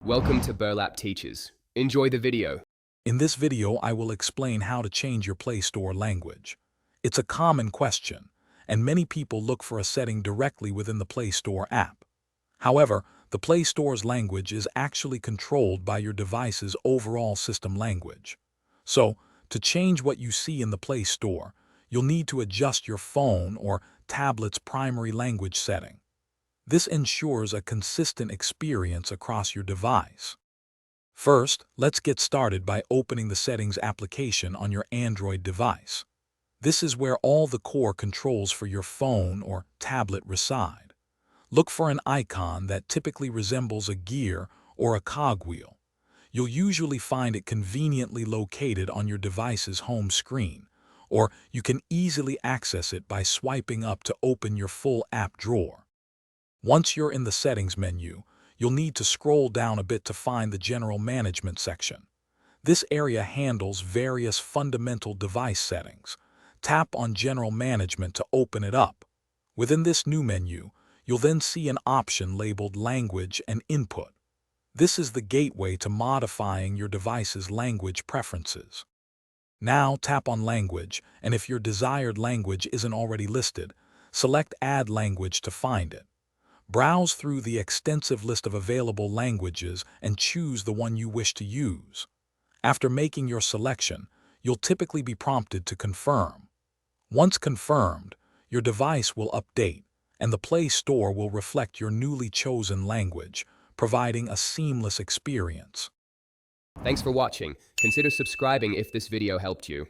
Welcome to Burlap Teachers. Enjoy the video. In this video, I will explain how to change your Play Store language. It's a common question, and many people look for a setting directly within the Play Store app. However, the Play Store's language is actually controlled by your device's overall system language. So, to change what you see in the Play Store, you'll need to adjust your phone or tablet's primary language setting. This ensures a consistent experience across your device. First, let's get started by opening the Settings application on your Android device. This is where all the core controls for your phone or tablet reside. Look for an icon that typically resembles a gear or a cogwheel. You'll usually find it conveniently located on your device's home screen, or you can easily access it by swiping up to open your full app drawer. Once you're in the Settings menu, you'll need to scroll down a bit to find the General Management section. This area handles various fundamental device settings. Tap on General Management to open it up. Within this new menu, you'll then see an option labeled Language and Input. This is the gateway to modifying your device's language preferences. Now tap on Language, and if your desired language isn't already listed, select Add Language to find it. Browse through the extensive list of available languages and choose the one you wish to use. After making your selection, you'll typically be prompted to confirm. Once confirmed, your device will update, and the Play Store will reflect your newly chosen language, providing a seamless experience. Thanks for watching. Consider subscribing if this video helped you.